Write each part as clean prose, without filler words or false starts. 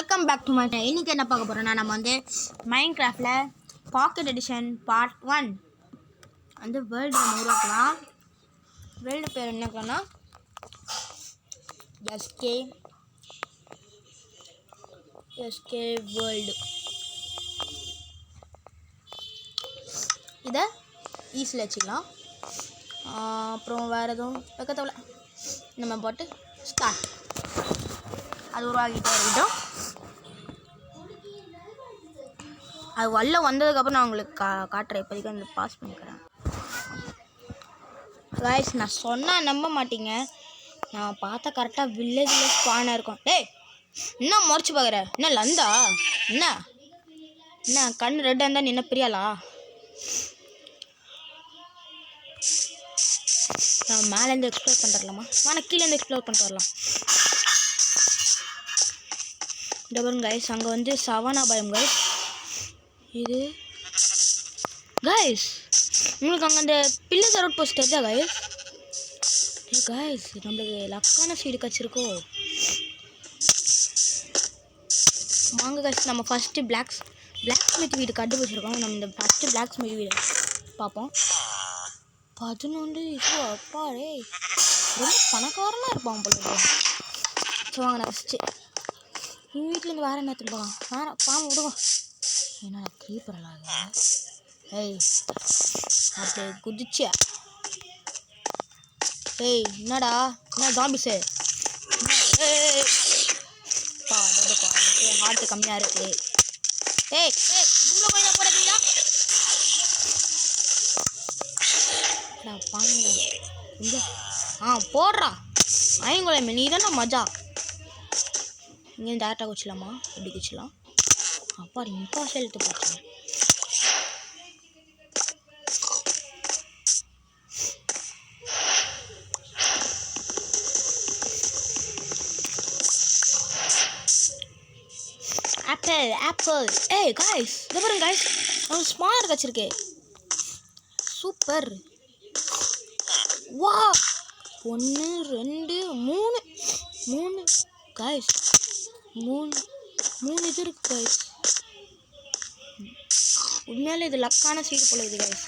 Welcome back to my channel. இன்றைக்கி என்ன பார்க்க போகிறோன்னா நம்ம வந்து மைன்கிராஃப்டில் பாக்கெட் எடிஷன் பார்ட் 1 வந்து வேர்ல்டு நம்ம உருவாக்கலாம். வேர்ல்டு பேர் என்னக்கன்னா எஸ்கே வேர்ல்டு. இதை ஈஸியில் வச்சுக்கலாம். அப்புறம் வேறு எதுவும் வைக்க தேவையில்ல. நம்ம போட்டு ஸ்டார்ட். அது உருவாகிட்டே இருக்கட்டும். அது வல்ல வந்ததுக்கப்புறம் நான் உங்களுக்கு காட்டுறேன். இப்போதைக்கு வந்து பாஸ் பண்ணிக்கிறேன். கைஸ், நான் சொன்னால் நம்ப மாட்டீங்க. நான் பார்த்தா கரெக்டாக வில்லேஜில் ஸ்பானாக இருக்கும். டேய், என்ன முறைச்சி பார்க்குற? என்ன லந்தா? என்ன கண் ரெட்டாக இருந்தால் நீ என்ன பிரியாளா? நான் மேலேருந்து எக்ஸ்ப்ளோர் பண்ணிட்டு ஆனால் கீழேருந்து எக்ஸ்ப்ளோர் பண்ணிட்டு வரலாம். டபுள் கைஸ், அங்கே வந்து சவானா பயம் கைஸ். இது கைஸ் உங்களுக்கு அங்கே அந்த பில்லர் ரோட் போஸ்ட் தெரிஞ்சா கைஸ்? கைஸ், நம்மளுக்கு லக்கான சீடு கச்சிருக்கோ. வாங்க கைஸ், நம்ம ஃபஸ்ட்டு பிளாக் ஸ்மித் வீடு கண்டுபிடிச்சிருக்கோம். நம்ம இந்த ஃபஸ்ட்டு பிளாக் ஸ்மித் வீடு பார்ப்போம். 11 இது அப்பாடே, ரொம்ப பணக்காரனாக இருப்பான் போல. ஸோ வாங்க நான் ஃபஸ்ட்டு எங்கள் வீட்டிலேருந்து வேறு என்ன எடுத்துட்டு வேறு பாம்பு விடுவோம். என்னடா க்ரீப்பரெல்லாம் ஏய் அப்படி குதிச்சியா? ஏய் என்னடா என்ன ஜாம்பிஸு? ஹார்ட்டு கம்மியாக இருக்கு. ஏய் உள்ள போய் போடுறீங்களா? பாங்க போடுறா ஐங்குளமே, நீ தானே மஜா. இங்கேருந்து டேரெக்டாக குச்சிடலாமா? எப்படி குச்சிடலாம்? அப்பாடி முக்காசு எழுத்து போச்சு. ஆப்பிள். ஏய் காய்ஸ், இதை பாருங்க காய்ஸ், அவன் ஸ்மார்ட் வச்சிருக்கு. சூப்பர். வா 1 2 3 காய்ஸ், 3 இது இருக்கு காய்ஸ். உண்மையாலே இது லக்கான சீடு போல இது காய்ஸ்.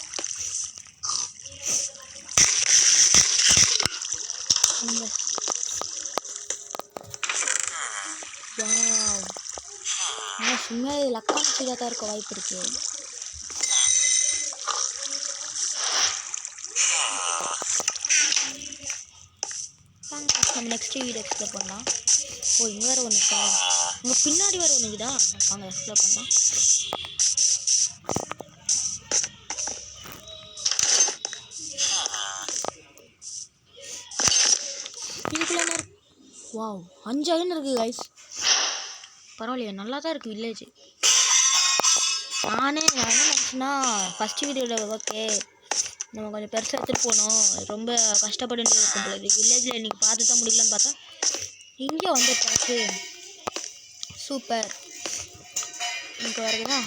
உண்மையாலே இது லக்கான சீடாக தான் இருக்க வாய்ப்பு இருக்கு. நம்ம நெக்ஸ்ட் வீடு எக்ஸ்ப்ளோர் பண்ணலாம். ஓ, இங்கே வேறு ஒன்று இருக்கா? இங்கே பின்னாடி வேறு ஒன்று இருக்குதா? வாங்க எக்ஸ்ப்ளோர் பண்ணலாம். இதுக்குள்ள என்ன? வாவ், 5 ஐயன் இருக்குது கைஸ். பரவாயில்லையா, நல்லா தான் இருக்குது வில்லேஜ். நான் என்ன நினச்சேன்னா ஃபஸ்ட் வீடியோவில் ஓகே நம்ம கொஞ்சம் பெருசாக எடுத்துகிட்டு போனோம், ரொம்ப கஷ்டப்பட்டு இருக்கும் போல இது வில்லேஜில் இன்றைக்கி பார்த்து தான் முடியலன்னு பார்த்தா இங்கே வந்துட்டாச்சு. சூப்பர். இங்கே வருதுன்னா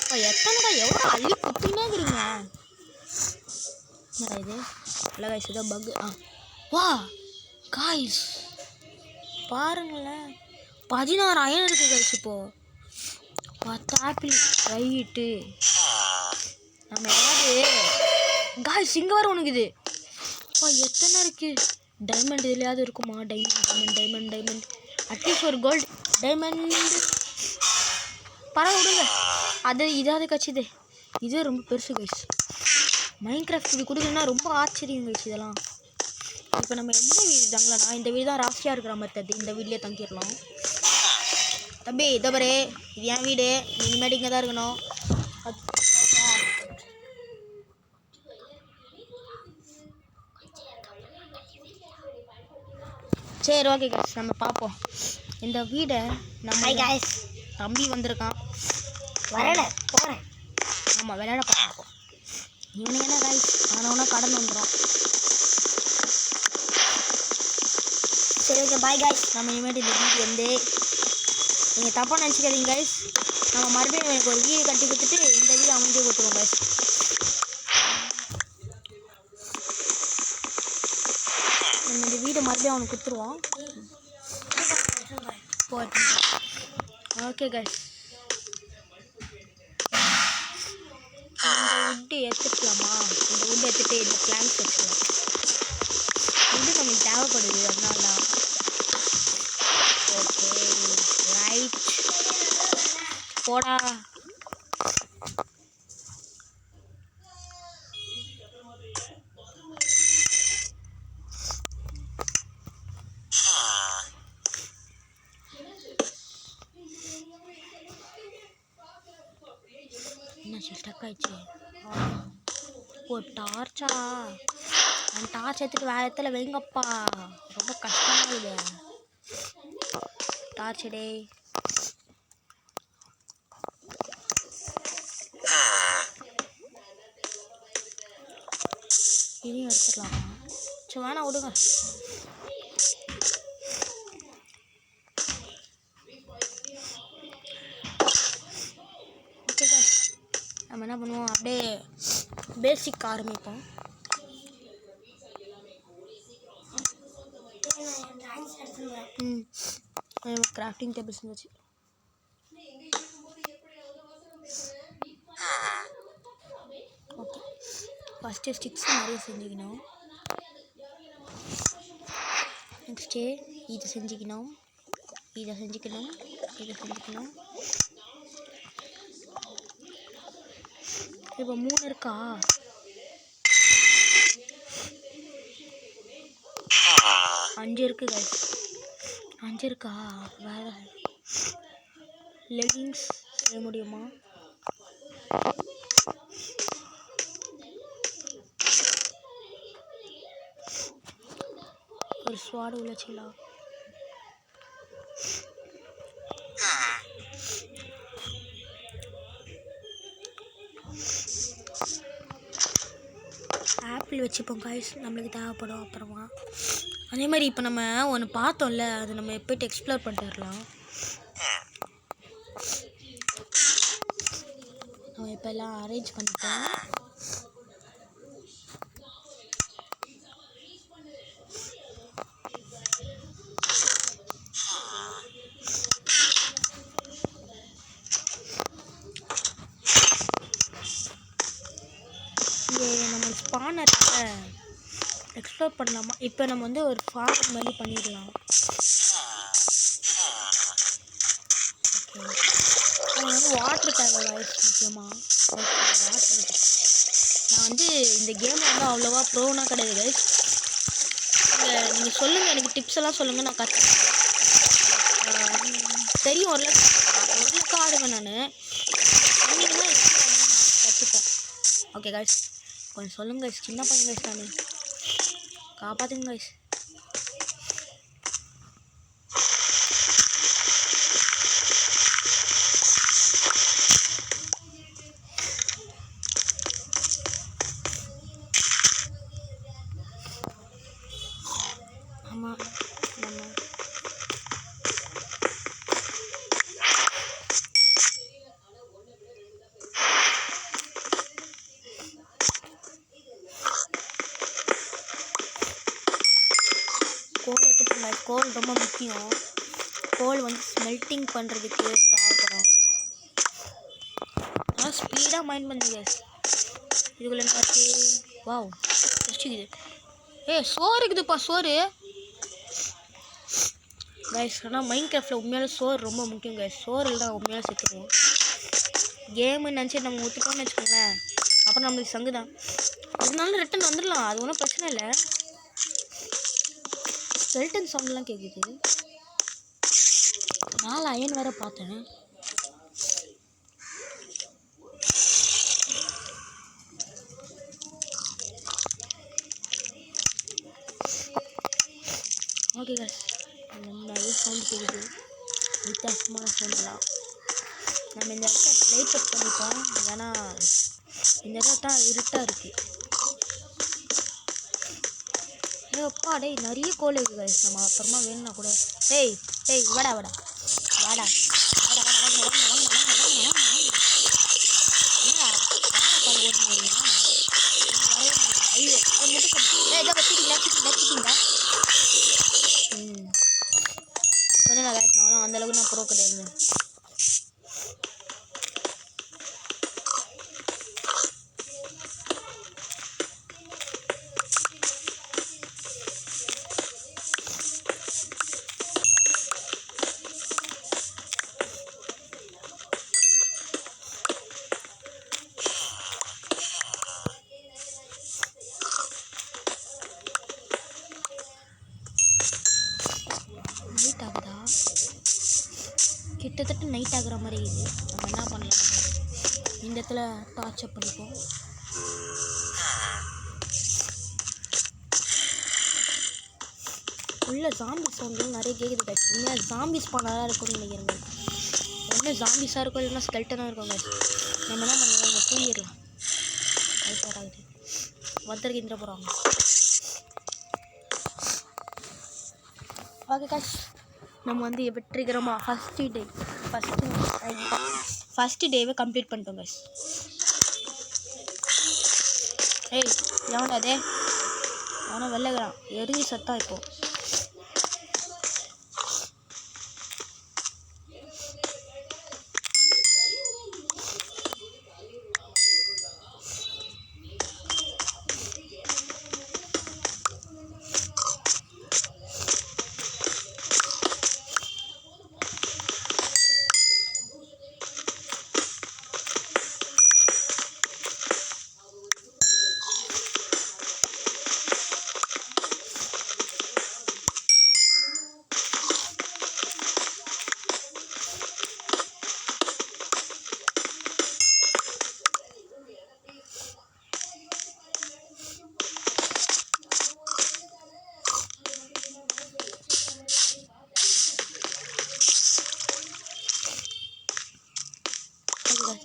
இப்போ எத்தனைடா எவ்வளோ அள்ளி குத்தினே இருக்குங்க. என்னடா இது? இல்லை காய்ஸ், ஏதோ பக்கு. வா காய்ஸ் பாருங்களேன், 16 அயன் இருக்குது காய்ஸ். இப்போது 10 ஆப்பிள் ரைட்டு. நம்ம ஏதாவது காய்ஸ் இங்கே வர உனக்கு இது அப்பா எத்தனை இருக்குது? டைமண்ட் இதுலையாவது இருக்குமா? டைமண்ட் அட்லீஸ்ட் ஒரு கோல்டு டைமண்ட் பரவாயில்ல விடுங்க. அது இதாவது கட்சிது. இதே ரொம்ப பெருசு கைஸ். மைன்கிராஃப்ட் இது கொடுக்குன்னா ரொம்ப ஆச்சரியம் கைஸ் இதெல்லாம். இப்போ நம்ம எந்த வீடு தங்கலாம்? இந்த வீடு தான் ராசியாக இருக்கிற மாதிரி தருது. இந்த வீட்லேயே தங்கிடலாம். தம்பி இதபரே, இது என் வீடு, நீ இனிமேட்டு இங்கே தான் இருக்கணும். சரி ஓகே கைஸ், நம்ம பார்ப்போம் இந்த வீடை. நம்ம கைஸ் தம்பி வந்திருக்கான், விளையாட போகிறேன். ஆமாம் விளையாட போகிறோம். இவனுக்கு என்ன கைஸ் ஆனவனா கடன் வந்துடும். சரி ஓகே பாய் கைஸ். நம்ம இனிமேட்டு இந்த வீடு வந்து நீங்கள் தப்பாக நினச்சிக்காதீங்க கைஸ். நம்ம மறுபடியும் எனக்கு ஒரு வீடு கட்டி கொடுத்துட்டு இந்த வீடு அமைஞ்சே கொடுத்துருவோம் கைஸ். நம்ம இந்த வீடை மறுபடியும் அவனுக்கு கொடுத்துருவோம். போட்டு ஓகே கைஸ், இந்த வுட்டு எடுத்துக்கலாமா? இந்த வுட்டு எடுத்துகிட்டு இந்த பிளான்ஸ் வச்சுக்கலாம். வுட்டு நமக்கு தேவைப்படுது, அதனால தான். ஓகே ரைட், போடா. என்னாச்சு, ஸ்டக் ஆயிடுச்சு. ஓ டார்ச்சா? அந்த டார்ச் எடுத்துட்டு வேறு இடத்துல வைங்கப்பா, ரொம்ப கஷ்டமாக இது. டார்ச் டே. இதையும் எடுத்துக்கலாமா? சரி வேணா விடுங்க. ஓகே சார், நம்ம என்ன பண்ணுவோம், அப்படியே பேசிக் ஆரம்பிப்போம். கிராஃப்டிங் டேபிள் செஞ்சாச்சு. ஓகே, ஃபஸ்ட்டு ஸ்டிக்ஸ் நிறைய செஞ்சுக்கணும். நெக்ஸ்ட்டு இதை செஞ்சுக்கணும், இதை செஞ்சுக்கணும், இதை செஞ்சுக்கணும். இப்போ 3 இருக்கா? அஞ்சு இருக்கு கைஸ், 5 இருக்கா? வேறு லெகிங்ஸ் செய்ய முடியுமா? ஒரு ஸ்வாடு உழைச்சிக்கலாம். ஆப்பிள் வச்சுப்போம் கைஸ், நம்மளுக்கு தேவைப்படும் அப்புறமா. அதே மாதிரி இப்போ நம்ம ஒன்று பார்த்தோம்ல, அது நம்ம போய்ட்டு எக்ஸ்ப்ளோர் பண்ணிட்டு வரலாம். நம்ம இப்போ எல்லாம் அரேஞ்ச் பண்ணிட்டோம். நம்ம ஸ்பானரை எக்ஸ்ப்ளோர் பண்ணலாமா? இப்போ நம்ம வந்து ஒரு ஃபார்ம் மாதிரி பண்ணிடலாம். ஓகே, அது வந்து வாட்ரு தேவை வாய்ஸ் முக்கியமாக. Okay water. நான் வந்து இந்த கேமில் வந்து அவ்வளோவா ப்ரோனா கிடையாது கைஸ். நீங்கள் சொல்லுங்கள், எனக்கு டிப்ஸ் எல்லாம் சொல்லுங்கள், நான் தெரியும். ஓரளவுக்கு ஆடுவேன் நான். சொன்னீங்கன்னா நான் கற்றுப்பேன். ஓகே கைஸ், கொஞ்சம் சொல்லுங்க கைஸ், சின்ன பையன் கைஸ், நான் காப்பாற்றுங்க கைஸ். ஆமாம், நம்ம கோல் எடுத்துக்கோங்க. கோல் ரொம்ப முக்கியம். கோல் வந்து ஸ்மெல்ட்டிங் பண்ணுறதுக்கு தேவைப்படும். ஆனால் ஸ்பீடாக மைண்ட் பண்ணுங்க கைஸ். இதுக்குள்ள பார்த்து வாவ் வச்சுக்குது. சோறு இருக்குதுப்பா, சோறு கைஸ். ஆனால் மைண்ட் கிராஃப்டில் உண்மையாலே சோறு ரொம்ப முக்கியம் கைஸ். சோறு இல்லை உண்மையாலே செத்துருவோம். கேமு நினச்சி நம்ம ஒத்துட்டோம்னு வச்சுக்கோங்களேன், அப்புறம் நம்மளுக்கு சங்கு தான். இதனால ரிட்டன் வந்துடலாம், அது ஒன்றும் பிரச்சனை இல்லை. ஸ்கெல்டன் சவுண்ட்லாம் கேட்குது. 4 அயன் வேறு பார்த்தேன். ஓகே கைஸ், நிறைய சவுண்ட் கேட்குது, வித்தியாசமான சவுண்டெலாம். நம்ம இந்த இடத்த லைட் அப் பண்ணிப்போம், ஏன்னா இந்த இடத்த இருட்டாக இருக்குது. அப்பா டேய், நிறைய கோல் இருக்குது கைஸ். நம்ம அப்புறமா வேணும்னா கூட டேய் வாடா வாடா வாடா வாடா வாடா வாங்க வாங்க வாங்க வாங்க வாங்க வாங்க வாங்க. என்னடா வாடா பாரு ஓட்டு வரீங்க. ஐயோ ஒரு மட்டும் ஏதோ வச்சுட்டீங்களா. சொன்னேன் கைஸ், நானும் அந்தளவுக்கு நான் ப்ரோ கிடையாது. கிட்டத்தட்ட நைட் ஆகுற மாதிரி இது. நம்ம என்ன பண்ணலாம், இந்த இடத்துல டார்ச் அப் பண்ணிப்போம். உள்ள ஜாம்பி சவுண்டும் நிறைய கேட்குது guys. உண்மையாக ஜாம்பிஸ் பண்ணாதான் இருக்கும்னு நினைக்கிறேன். ஒன்று ஜாம்பிஸாக இருக்கும், இல்லைன்னா ஸ்கெல்டனாக இருக்கும் guys. நம்ம என்ன பண்ணுவோம், இங்கே தூங்கிடலாம். லைட் வராது, ஒருத்தருக்கு இந்த போகிறாங்க. ஓகே guys, நம்ம வந்து வெற்றிகரமாக ஃபஸ்ட்டு டேவை கம்ப்ளீட் பண்ணிட்டோம் guys. ஏய் எவனா அதே அவனை வெள்ளைக்கிறான், எரிஞ்சு சத்தம். இப்போ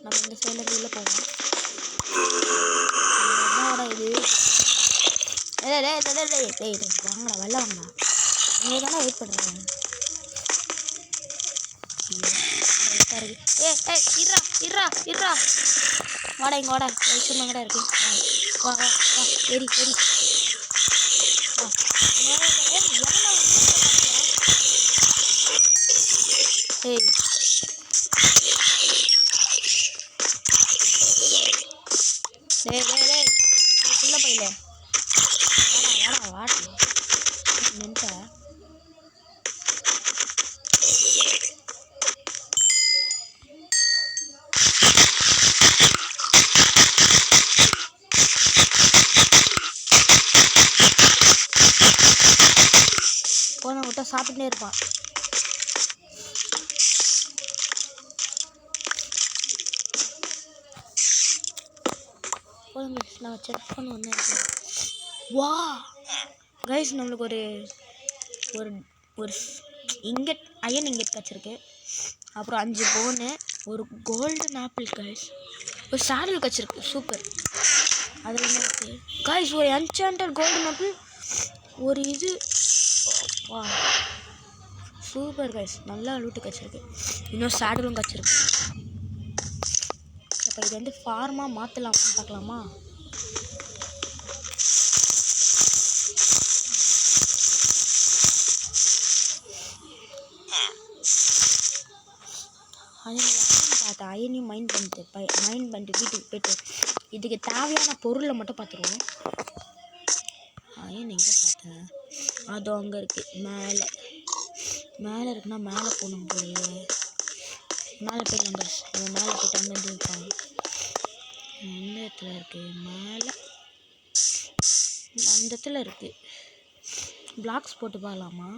நம்ம இந்த சைடில் உள்ளே போவோம். என்னடா இது, வாங்கடா வெளில வாங்கடா, இங்கே தானே வெயிட் பண்ணுறேன். இருடா வாடா, இங்கே வாடா, சும்மா கடை இருக்கு. வா வா வா, ஏறி ஏய் டேய் உள்ள போயில வாடா நின்ட்ட. போன விட்டா சாப்பிட்டுட்டே இருப்பான். நான் செக் பண்ண வந்தேன். வா கைஸ், நம்மளுக்கு ஒரு ஒரு ஒரு இங்கட் அயன் இங்கட் கிடச்சிருக்கு. அப்புறம் 5 போனு, ஒரு கோல்டன் ஆப்பிள் கைஸ், ஒரு சாடல் கிடச்சிருக்கு. சூப்பர். அதில் என்ன இருக்குது கைஸ், ஒரு என்சாண்டட் கோல்டன் ஆப்பிள், ஒரு இது. வா சூப்பர் கைஸ், நல்லா லூட்டு கிடச்சிருக்கு. இன்னும் சாடலும் கிடச்சிருக்கு. இப்போ இது வந்து ஃபார்மாக மாற்றலாமான்னு பார்க்கலாமா? பார்த்தேன், அயனையும் மைண்ட் பண்ணிட்டு வீட்டுக்கு போய்ட்டு இதுக்கு தேவையான பொருளை மட்டும் பார்த்துருவோம். அயன் எங்கே பார்த்தேன், அது அங்கே இருக்குது. மேலே இருக்குன்னா மேலே போகணும் போலையே. மேலே போய் நம்பர்ஸ் மேலே போய்ட்டு அங்கே இருப்பாங்க. எந்த இடத்துல இருக்குது, மேலே அந்த இடத்துல இருக்குது. பிளாக்ஸ் போட்டு பார்க்கலாமா?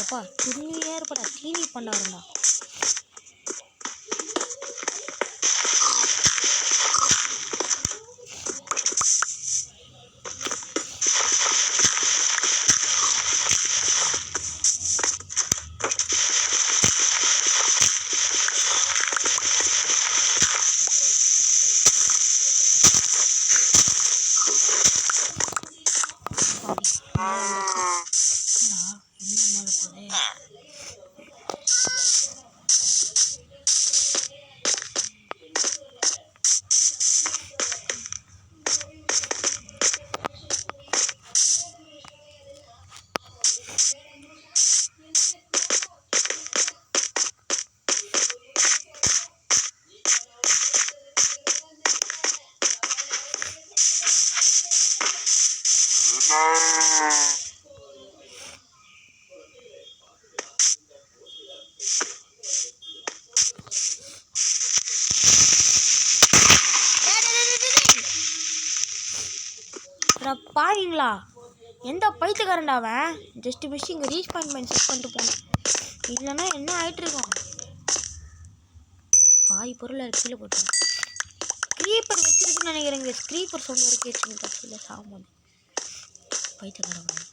எப்பா துணியே இருப்படா, டிவி பண்ணாருண்டா. பாவீங்களா, எந்த பைத்தியக்காரன்டா அவன்? ஜஸ்ட் மிஸ் இங்கே ரீஸ்பான்மெண்ட் செட் பண்ணிட்டு போனேன், இல்லைன்னா என்ன ஆகிட்டு இருக்கோம். பாதி பொருளை கீழே போட்டேன். ஸ்க்ரீப்பர் வச்சிருக்குன்னு நினைக்கிறேங்க. ஸ்க்ரீப்பர் சவுண்ட் வரைக்கும் கேட்டுச்சுங்க. கட்சியில் சாமான் பைத்தியக்காரன்.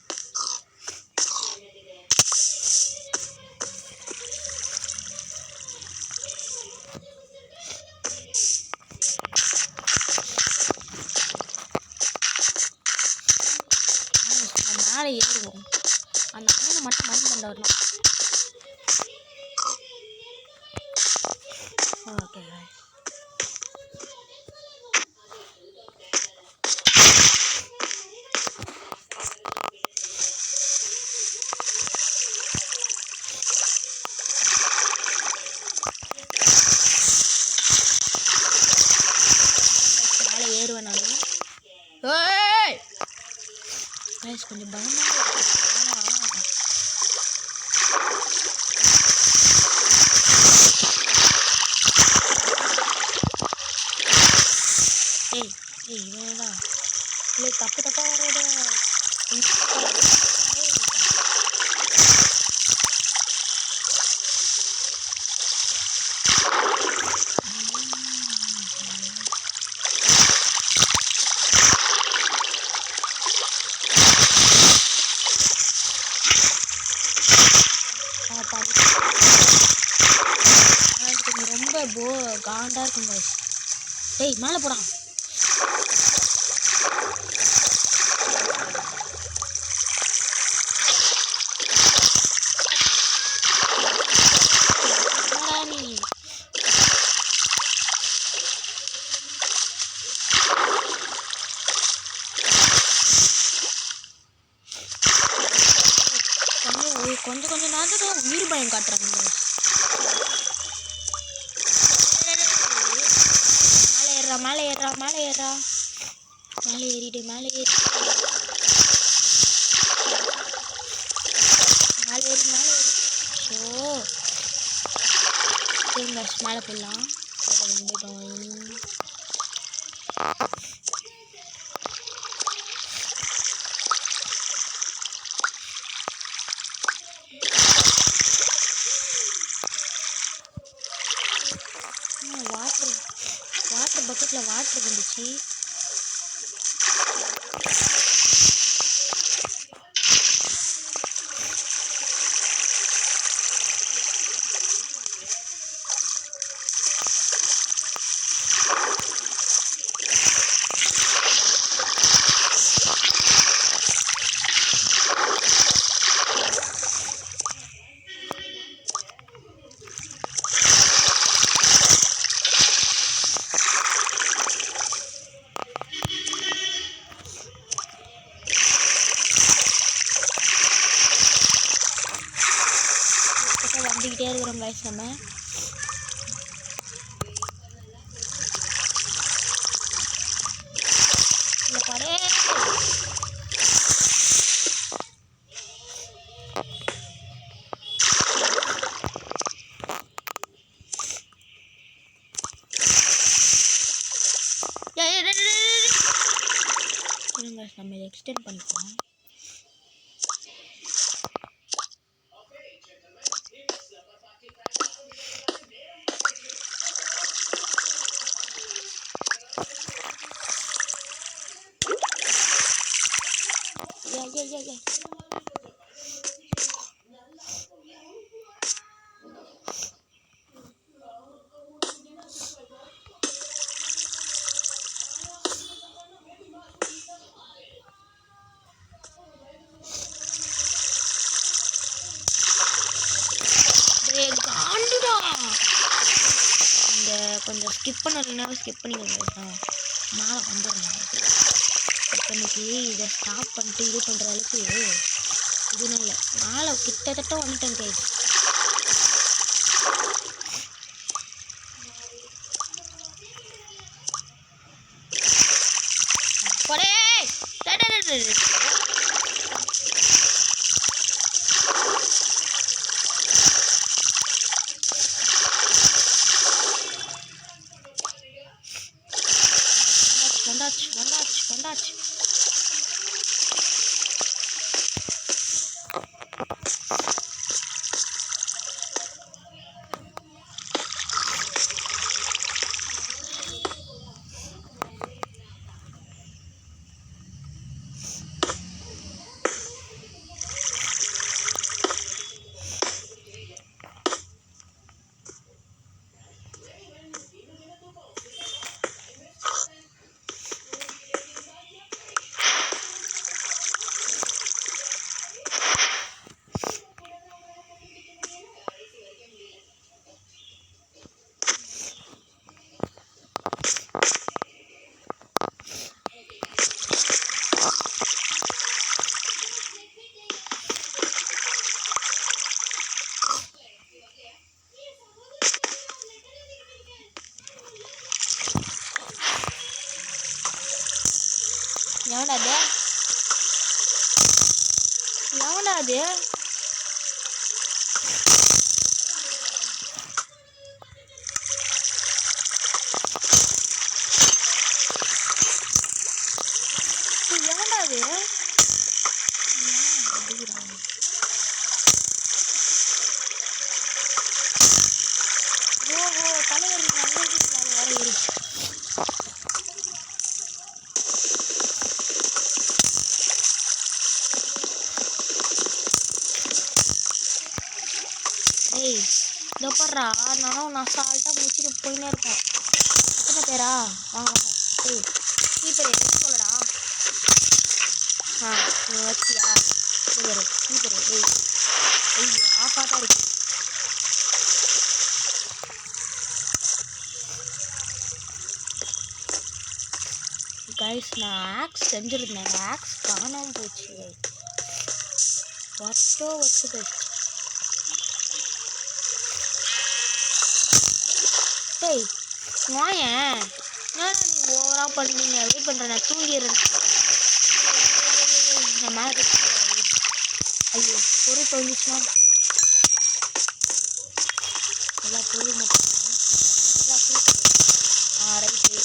மேலே ஏறுவோம். அந்த மேலே மட்டும் மைண்ட் பண்ண வரணும். ஓகே மேலே ஏறுவேன் நான். கொஞ்சம் பயமாக இவனடா இல்லை தப்பு தப்பாக வர்றத. ரொம்ப காண்டா இருக்குங்க. டேய் மேலே போடா. கொஞ்சம் கொஞ்சம் நேரத்துக்கு உயிர் பயம் காட்டுறாங்க. மேலே ஏறா மேலே ஏறா மேலே ஏறிடு மேலே ஏறி மேலே ஏறி மேலே ஏறி. ஸோ சரிங்க மேலே போடலாம். வாட்டர் பக்கெட்டில் வாட்டர் வந்துச்சு. வந்துக்கிட்டே இருக்கிறோம் கைஸ். நம்ம இல்லை படே நம்ம இதை எக்ஸ்டெண்ட் பண்ணிக்கலாம். Yeah. கொஞ்சம் ஸ்கிப் பண்ணலைன்னா ஸ்கிப் பண்ணிக்கோங்க. மேலே வந்துடுறேன். இன்னைக்கு இதை ஸ்டாப் பண்ணிட்டு இது பண்ணுற அளவுக்கு இது நல்ல மேலே கிட்டத்தட்ட வந்துட்டேன் கைஸ். வந்தாச்சு. எவன்டா அது எவன்டா அது எவன்டா அது ஓஹோ தலைவர் வர இருக்கு ஏய் இதோ படுறா நானும் அசால்ட்டாக முடிச்சுட்டு போயினே இருக்கேன் எத்தனை பேரா வாங்க வாங்க ஏய் கீப்பர் எடுத்து சொல்லடா நீ வச்சியா கீப்பர் ஏய் ஐயோ ஆஃபாக தான் இருக்கு கைஸ் நான் ஆக்ஸ் செஞ்சுருந்தேன் அந்த ஆக்ஸ் காணாமல் போச்சு வச்சு கைஸ் டேய் வாயேன் என்னடா நீங்கள் ஓவராக பண்ணுறீங்க வெயிட் பண்ணுறேன் நான் தூங்கிடுறேன் நான் மேலே ஐயோ பொருள் தொழிச்சுன்னா எல்லா பொருள் மட்டும் எல்லா பொருள் ரைட்டு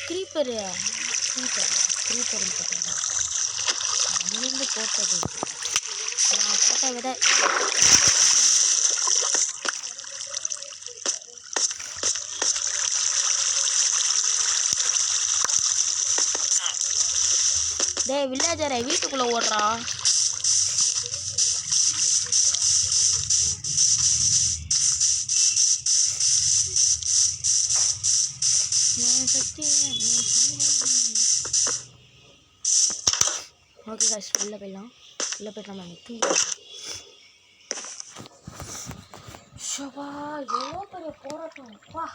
க்ரீப்பரு போட்டேன் அங்கேருந்து போட்டது நான் போட்ட விட டேய் வில்லேஜரை வீட்டுக்குள்ளே ஓடுறா ஓகே காய்ஸ் வெளில போயிடலாம் வெளில போய்ட்டு நம்ம தூங்கி ஷபா எவ்வளோ பெரிய போராட்டம் வா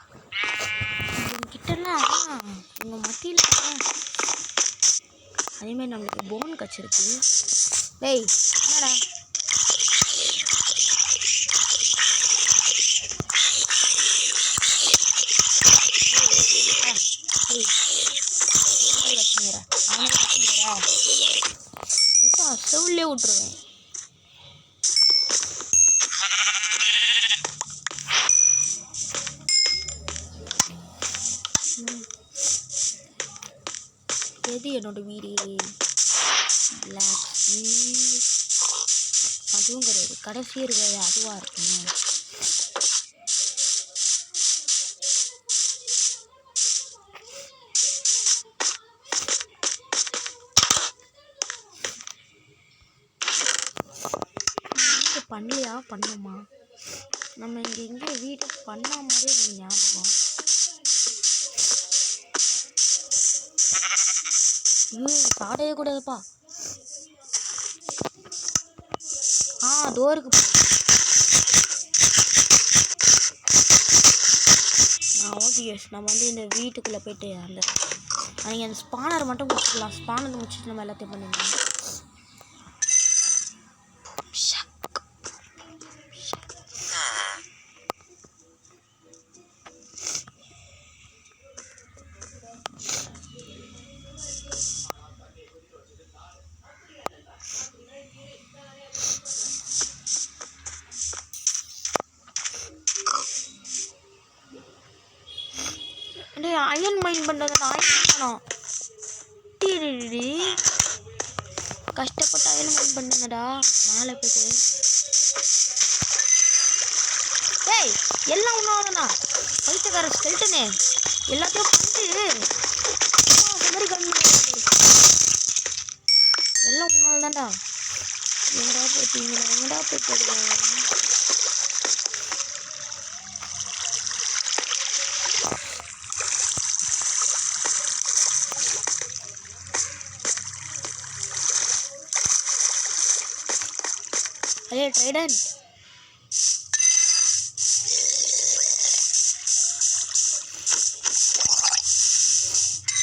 கிட்டலாம் உங்கள் மத்தியில் அதேமாதிரி நம்மளுக்கு போன் கச்சிருக்கு டேய் என்னடா விட்டா செவுலே விட்டுருவேன் எது என்னோட வீடு பிளாக் அதுவும் கிடையாது கடைசி இருக்கிறது அதுவாக இருக்குமா பண்ணலையா பண்ணோமா நம்ம இங்கே எங்கே வீடு பண்ண மாதிரியே எனக்கு ஞாபகம் சாடையே கூடாதுப்பா டோருக்கு ஓகே நம்ம வந்து இந்த வீட்டுக்குள்ளே போய்ட்டு நீங்கள் அந்த ஸ்பானர் மட்டும் முடிச்சுக்கலாம் ஸ்பானர் முடிச்சுட்டு நம்ம எல்லாத்தையும் பண்ணிடலாம் அயன் மைண்ட் பண்ணுறது நான் கஷ்டப்பட்டு அயன் மைண்ட் பண்ணுங்கடா மேலே போய்ட்டு ஏய் எல்லாம் ஒன்றாவதுண்ணா பைத்தியக்கார ஸ்கெல்டனே எல்லாத்தையும் பண்ணிட்டு எல்லாம் ஒன்றால் தான்டா எங்கடா போயிட்டு अरे ट्राइडेंट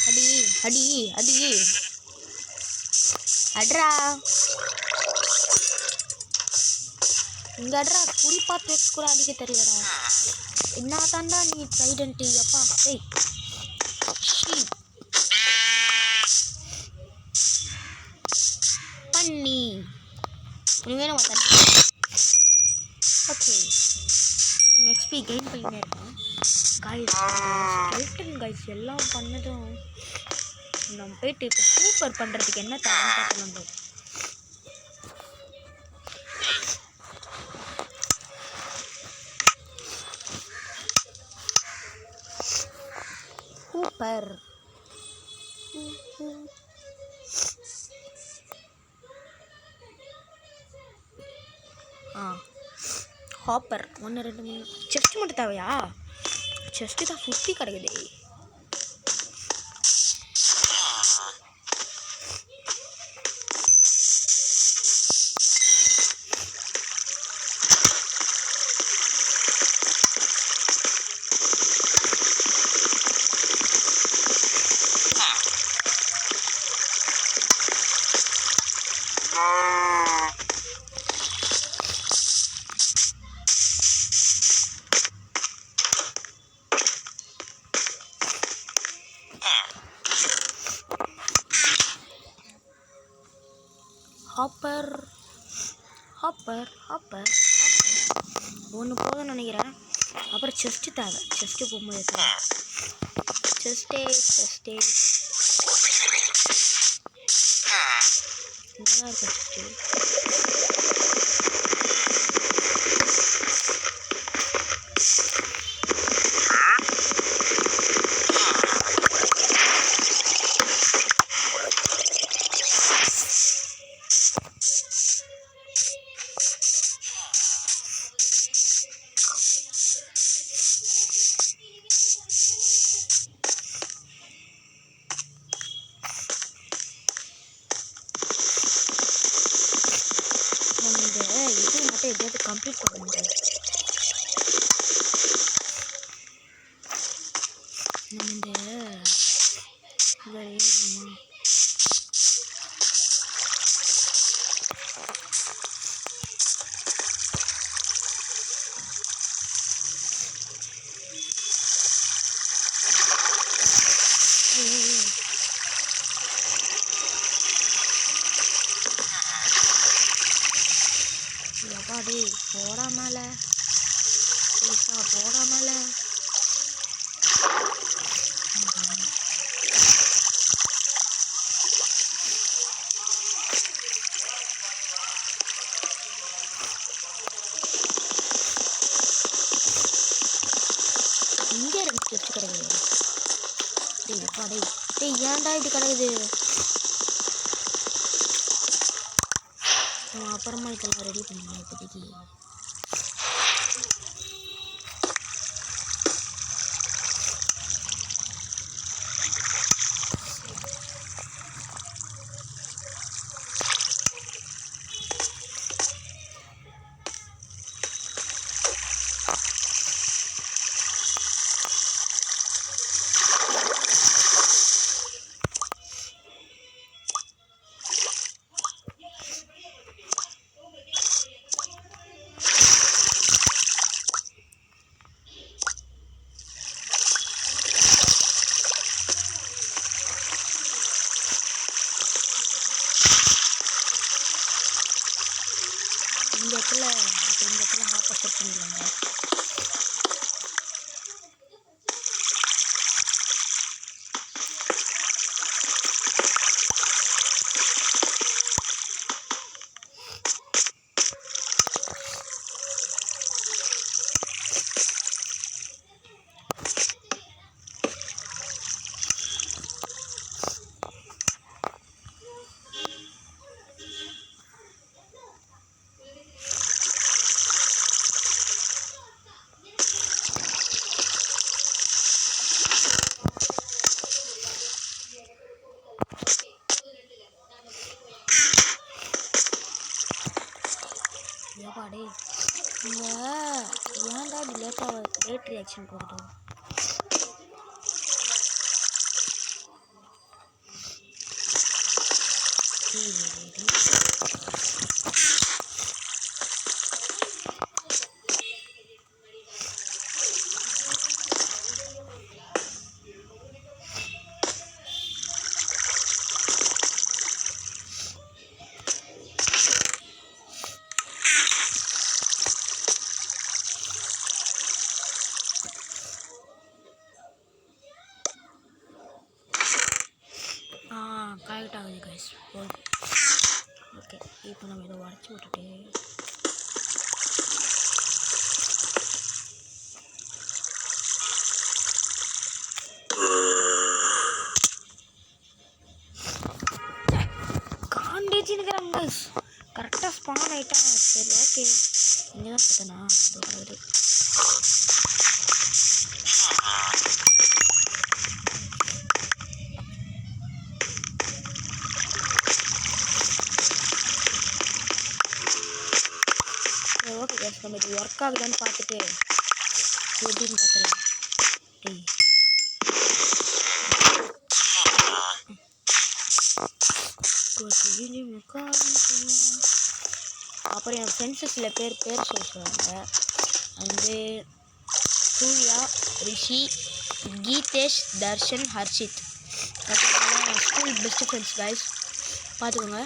अड़ी अड़ी अड़ी अड्रा इंग अड्रा कुड़ी पात वेसुकोनी अडिगे तेरियदा என்ன தாண்டா நீ ட்ரைடன்ட்டு அப்பா டேய் ஷீப் பண்ணி உனக்கு வேணும் தண்ணி ஓகே எக்ஸ்பி கெயின் பண்ணிட்டே இருக்கேன் கைஸ் ஸ்கெல்டன் கைஸ் எல்லாம் பண்ணதும் நம்ம போயிட்டு இப்போ சூப்பர் பண்ணுறதுக்கு என்ன தேவைன்னு பார்க்கலாம் சூப்பர் ஹாப்பர் 1 2 3 செஸ்ட் மட்டும் தேவையா செஸ்ட்டு தான் சுற்றி கிடக்குதே ஹாப்பர் ஹாப்பர் ஹாப்பர் ஒன்று போதும்னு நினைக்கிறேன் அப்புறம் செஸ்ட்டு தேவை செஸ்ட்டு போகும்போது செஸ்டே இங்கே தான் இருக்கும் செஸ்ட்டு எப்படியாவது கம்ப்ளீட் பண்ண முடியாது நம்ம இந்த ஏறிடுமா டேய் போடா மேலே போடா மேலே இங்கே இருக்கு செஸ்ட் கிடக்குது டேய் அப்பா டேய் ஏன்டா இப்படி கிடக்குது அப்புறமா இதெல்லாம் ரெடி பண்ணுங்க இப்போதைக்கு இந்த இடத்துல ஹாப்பர் செட் பண்ணிடலாங்க ஏப்பாடே இங்கே ஏன்டா இது லேட் ரியாக்ஷன் போகுது கைஸ். ஓகே, இப்போ நம்ம இதை உடச்சி விட்டுட்டு காண்டேஜின்னுக்கிறாங்க கைஸ். கரெக்டாக ஸ்பான் ஆகிட்டா. சரி ஓகே, இங்கே தான் பார்த்தேண்ணா. ஓகே கைஸ், நம்ம இது ஒர்க் ஆகுதான்னு பார்த்துட்டு எப்படின்னு பார்த்துக்கலாம். அப்புறம் என் ஃப்ரெண்ட்ஸு சில பேர் சொல்கிறாங்க. அது வந்து Surya, Rishi, Geetesh, Darshan, Harshit. Okay, school best friends guys, பார்த்துக்கோங்க.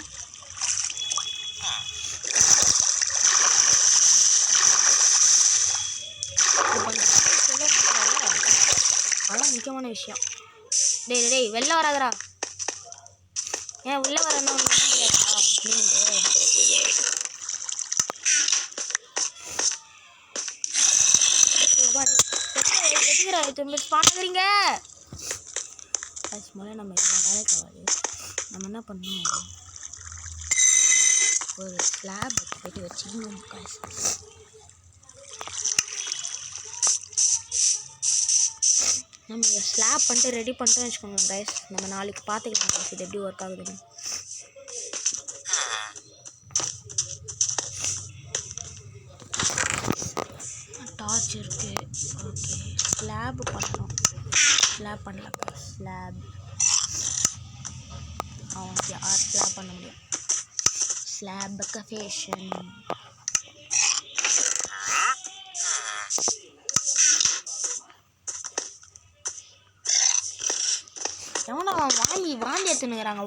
அதான் முக்கியமான விஷயம். டேய் வெளில வராதரா. ஏன் உள்ளே வரணும் பார்க்குறீங்க. முதல்ல நம்ம இதெல்லாம் வேலைக்கு ஆகாது. நம்ம என்ன பண்ணணும், ஒரு ஸ்லாப் போட்டு வச்சுக்கணும் காசு. நம்ம இதை ஸ்லாப் பண்ணிட்டு ரெடி பண்ணிட்டோம்னு வச்சுக்கோங்க கைஸ். நம்ம நாளைக்கு பார்த்துக்கலாம் கைஸ் இது எப்படி ஒர்க் ஆகுதுன்னு. டார்ச் இருக்குது. ஓகே, ஸ்லாப் பண்ணணும். ஸ்லாப் பண்ணலாம் கைஸ். ஸ்லாப் ஓகே, ஸ்லாப் பண்ண முடியும். ஸ்லாப் கஃபேஷன். எவனா வாந்தி எடுத்துனுங்கிறாங்க.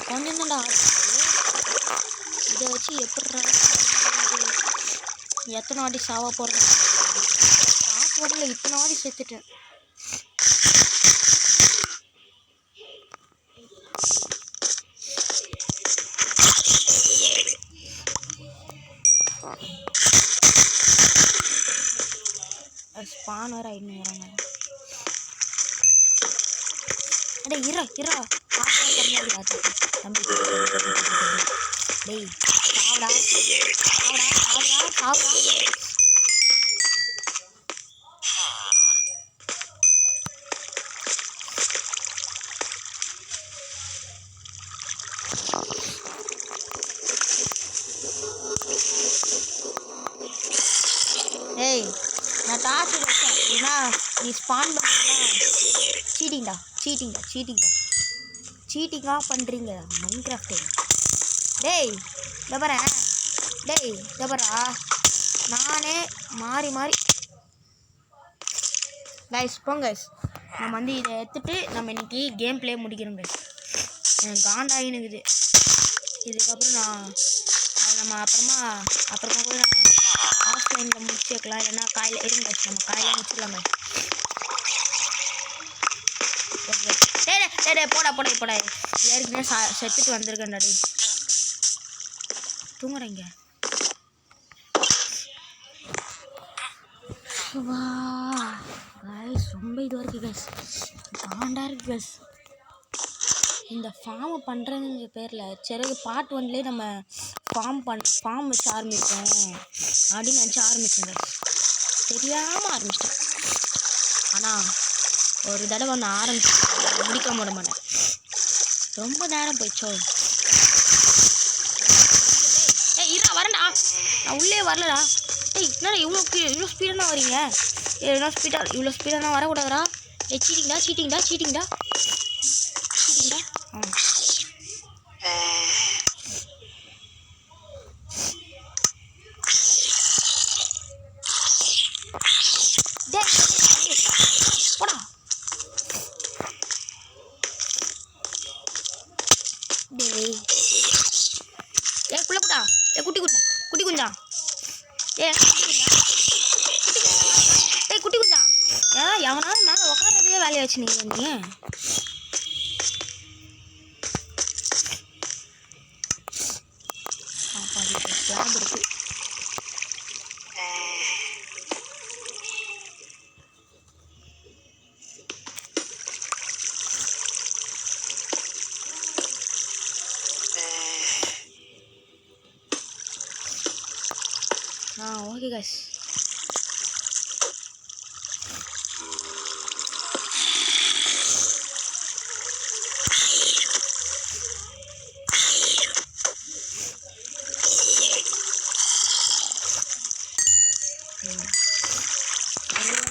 கொஞ்சம் தான்டா இதை வச்சு எப்படி எத்தனை வாட்டி சாவ போகிறது. பாட்டு வரல, இத்தனை வாட்டி செத்துட்டேன். ஸ்பான் வர ஆயிடுன்னு வராங்க. அடே இரா தம்பி. டேய் சாவடா. ஏய், நான் டார்ச் வச்சேன். ஏன்னா நீ ஸ்பான் பண்ணா சீட்டிங்காக பண்ணுறீங்க மைன்கிராஃப்ட். டேய் டபரா நானே மாறி கைஸ் போங்க கைஸ். நம்ம வந்து இதை எடுத்துகிட்டு நம்ம இன்றைக்கி கேம் ப்ளே முடிக்கிறோம் கைஸ். எனக்கு காண்டாகினுக்குது. இதுக்கப்புறம் நம்ம அப்புறமா கூட நான் ஆஃப்லைனில் முடிச்சு வைக்கலாம். இல்லைன்னா காலையில் இருங்க கைஸ், நம்ம காலையில் முடிச்சிடலாம் கைஸ். போடா ஏற்கனவே செத்துட்டு வந்திருக்கேன்டாடி. தூங்குறேங்க. வா கைஸ், ரொம்ப இதுவாக இருக்குது கைஸ். காண்டா இருக்குது கைஸ். இந்த ஃபார்மை பண்ணுறதுங்கிற பேரில் சரி பார்ட் 1லேயே நம்ம ஃபார்ம் வச்சு ஆரம்பிப்போம் அப்படின்னு நினச்சி ஆரம்பிச்சேங்க. தெரியாமல் ஆரம்பிச்சிட்டேன். ஆனால் ஒரு தடவை நான் ஆரம்பிச்சு முடிக்க மாட்டேன். ரொம்ப நேரம் போயிடுச்சோ. இரா வரேன்டா, நான் உள்ளே வரலடா. என்னடா இவ்வளோ ஸ்பீடாக வரீங்க. இவ்வளோ ஸ்பீடாக வரக்கூடாதுடா. சீட்டிங்டா. போடா ஏய் குட்டி குஞ்சா எவனாவது மேலே உட்காரதே வேலையை வச்சு நீ ஸ்லாப் இருக்கு. Okay guys.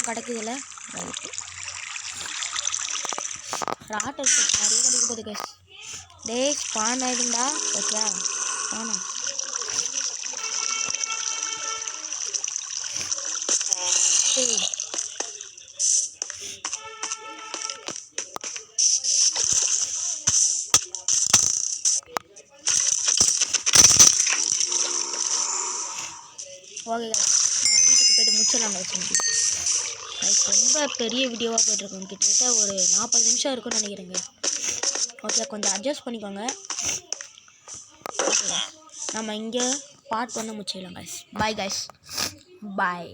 கிடைக்குதுல்ல ராட்டர் நிறைய கிடைக்க போகுது கைஸ். டேய் ஸ்பான் ஆயிடுண்டா. ஓகே ஸ்பான் ஆயிடு. ஓகே வீட்டுக்கு போய்ட்டு முடிச்சிடலாம் கைஸ். ரொம்ப பெரிய வீடியோவாக போய்ட்டுருக்கோம். கிட்டத்தட்ட ஒரு 40 நிமிஷம் இருக்குன்னு நினைக்கிறேங்க. ஓகே கொஞ்சம் அட்ஜஸ்ட் பண்ணிக்கோங்க. நம்ம இங்கே பார்ட் 1 முடிச்சிடலாம் கைஸ். பாய் கைஸ், பாய்.